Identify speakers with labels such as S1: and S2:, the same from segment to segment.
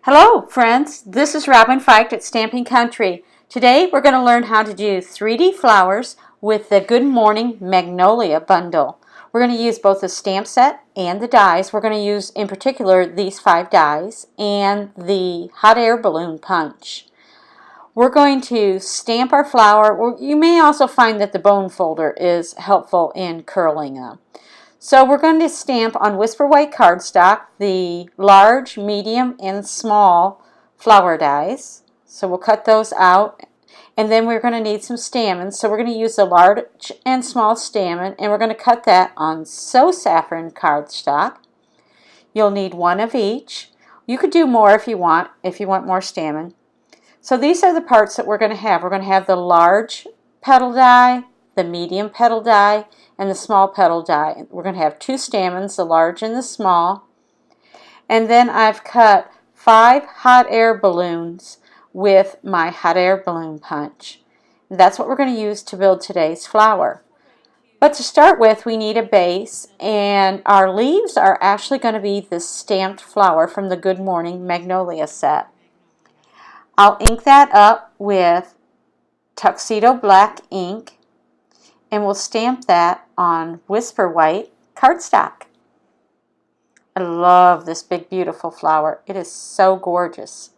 S1: Hello friends, this is Robin Feicht at Stampin' Country. Today we're going to learn how to do 3D flowers with the Good Morning Magnolia bundle. We're going to use both the stamp set and the dies. We're going to use in particular these 5 dies and the hot air balloon punch. We're going to stamp our flower. You may also find that the bone folder is helpful in curling them. So we're going to stamp on Whisper White cardstock the large, medium, and small flower dies. So we'll cut those out. And then we're going to need some stamens. So we're going to use the large and small stamen, and we're going to cut that on So Saffron cardstock. You'll need one of each. You could do more if you want more stamen. So these are the parts that we're going to have. We're going to have the large petal die, the medium petal die, and the small petal die. We're going to have 2 stamens, the large and the small. And then I've cut 5 hot air balloons with my hot air balloon punch. And that's what we're going to use to build today's flower. But to start with, we need a base, and our leaves are actually going to be this stamped flower from the Good Morning Magnolia set. I'll ink that up with Tuxedo Black ink, and we'll stamp that on Whisper White cardstock. I love this big beautiful flower. It is so gorgeous.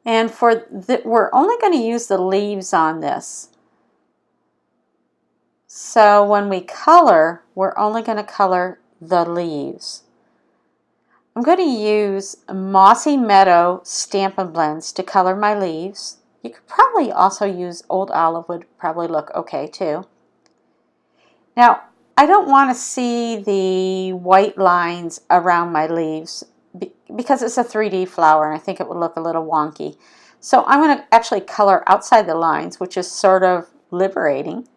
S1: And we're only going to use the leaves on this. So when we color, we're only going to color the leaves. I'm going to use Mossy Meadow Stampin' Blends to color my leaves. You could probably also use Old Olive, would probably look okay too. Now, I don't want to see the white lines around my leaves because it's a 3D flower and I think it would look a little wonky. So I'm going to actually color outside the lines, which is sort of liberating.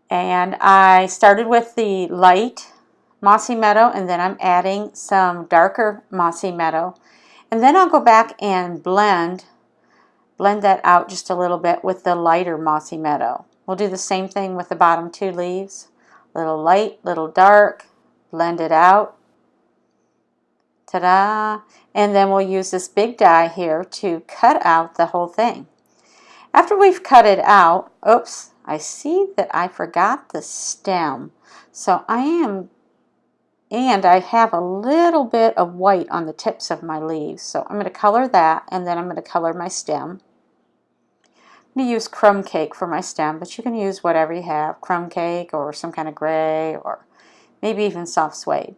S1: And I started with the light Mossy Meadow, and then I'm adding some darker Mossy Meadow, and then I'll go back and blend that out just a little bit with the lighter Mossy Meadow. We'll do the same thing with the bottom 2 leaves. Little light, little dark, blend it out. Ta-da! And then we'll use this big die here to cut out the whole thing. After we've cut it out, oops, I see that I forgot the stem. So and I have a little bit of white on the tips of my leaves. So I'm going to color that, and then I'm going to color my stem. I'm going to use Crumb Cake for my stem, but you can use whatever you have, Crumb Cake or some kind of gray or maybe even soft suede.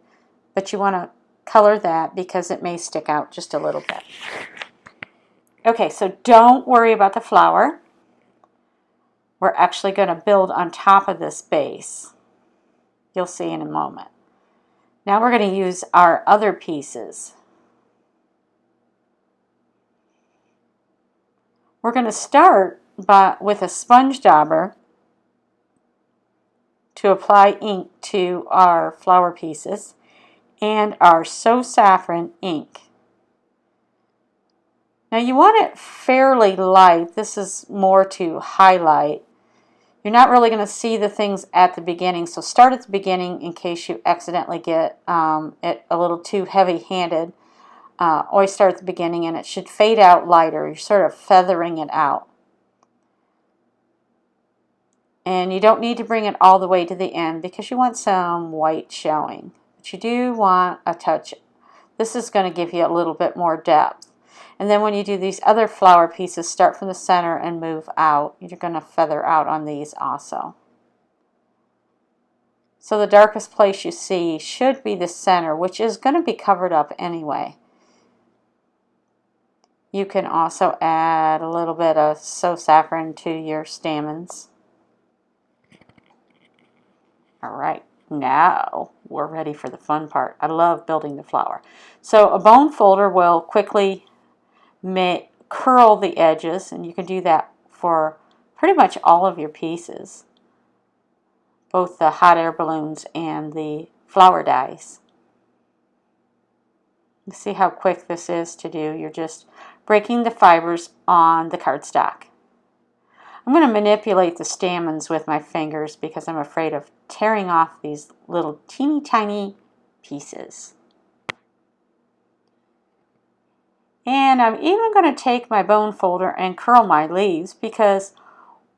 S1: But you want to color that because it may stick out just a little bit. Okay, so don't worry about the flower. We're actually going to build on top of this base. You'll see in a moment. Now we're going to use our other pieces. We're going to start with a sponge dauber to apply ink to our flower pieces and our So Saffron ink. Now you want it fairly light. This is more to highlight. You're not really going to see the things at the beginning, so start at the beginning in case you accidentally get it a little too heavy-handed. Always start at the beginning, and it should fade out lighter. You're sort of feathering it out. And you don't need to bring it all the way to the end because you want some white showing. But you do want a touch. This is going to give you a little bit more depth. And then when you do these other flower pieces, start from the center and move out. You're going to feather out on these also. So the darkest place you see should be the center, which is going to be covered up anyway. You can also add a little bit of So Saffron to your stamens. Alright, now we're ready for the fun part. I love building the flower. So a bone folder will quickly curl the edges, and you can do that for pretty much all of your pieces, both the hot air balloons and the flower dies. You see how quick this is to do. You're just breaking the fibers on the cardstock. I'm going to manipulate the stamens with my fingers because I'm afraid of tearing off these little teeny tiny pieces. And I'm even going to take my bone folder and curl my leaves, because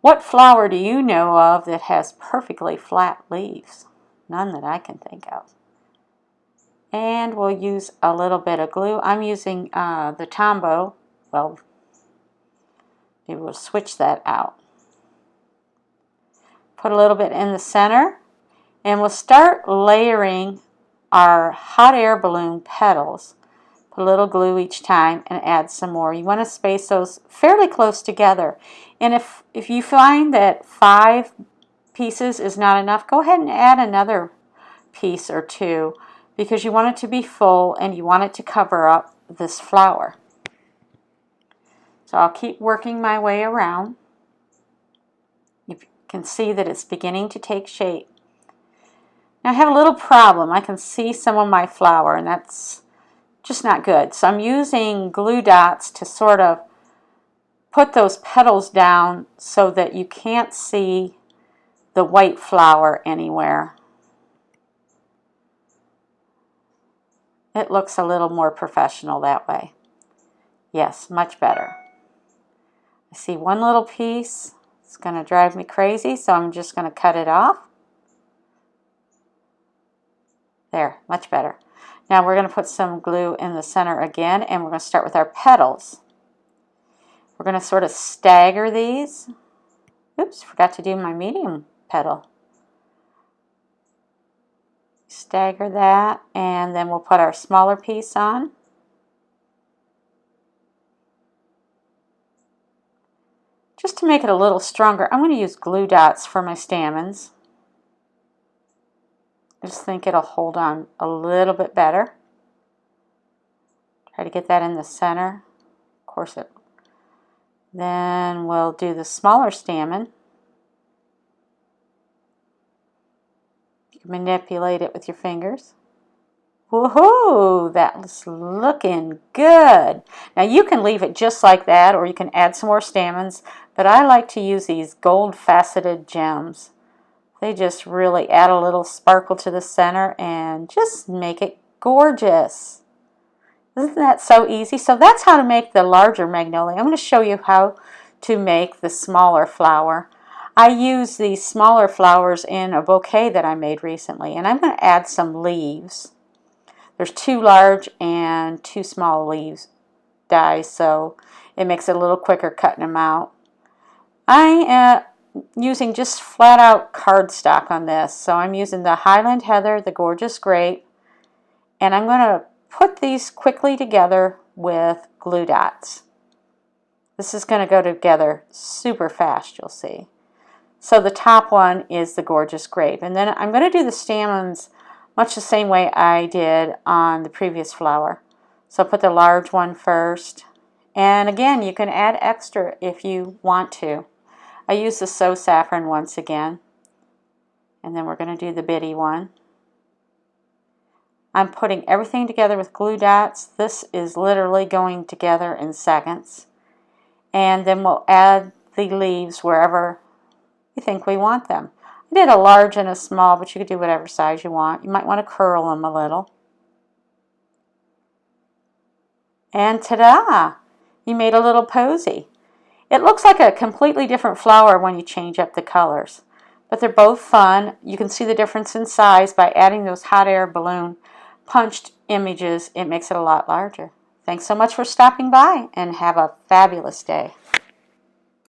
S1: what flower do you know of that has perfectly flat leaves? None that I can think of. And we'll use a little bit of glue. I'm using the Tombow. Well, maybe we'll switch that out. Put a little bit in the center, and we'll start layering our hot air balloon petals. Put a little glue each time and add some more. You want to space those fairly close together. And if you find that 5 pieces is not enough, go ahead and add another piece or 2, because you want it to be full and you want it to cover up this flower. So I'll keep working my way around. You can see that it's beginning to take shape. Now I have a little problem. I can see some of my flower, and that's just not good. So I'm using glue dots to sort of put those petals down so that you can't see the white flower anywhere. It looks a little more professional that way. Yes, much better. I see one little piece. It's going to drive me crazy, so I'm just going to cut it off. There, much better. Now we're going to put some glue in the center again, and we're going to start with our petals. We're going to sort of stagger these. Oops, forgot to do my medium petal. Stagger that, and then we'll put our smaller piece on. Just to make it a little stronger, I'm going to use glue dots for my stamens. I just think it'll hold on a little bit better. Try to get that in the center. Of course it. Then we'll do the smaller stamen. You can manipulate it with your fingers. Woohoo! That's looking good. Now you can leave it just like that, or you can add some more stamens, but I like to use these gold faceted gems. They just really add a little sparkle to the center and just make it gorgeous. Isn't that so easy? So that's how to make the larger magnolia. I'm going to show you how to make the smaller flower. I use these smaller flowers in a bouquet that I made recently, and I'm going to add some leaves. There's 2 large and 2 small leaves dies, so it makes it a little quicker cutting them out. I am using just flat out cardstock on this, so I'm using the Highland Heather, the Gorgeous Grape, and I'm going to put these quickly together with glue dots. This is going to go together super fast, you'll see. So the top one is the Gorgeous Grape, and then I'm going to do the stamens much the same way I did on the previous flower. So I'll put the large one first, and again you can add extra if you want to. I use the So Saffron once again, and then we're going to do the bitty one. I'm putting everything together with glue dots. This is literally going together in seconds. And then we'll add the leaves wherever you think we want them. I did a large and a small, but you could do whatever size you want. You might want to curl them a little. And ta-da! You made a little posy. It looks like a completely different flower when you change up the colors, but they're both fun. You can see the difference in size by adding those hot air balloon punched images. It makes it a lot larger. Thanks so much for stopping by, and have a fabulous day.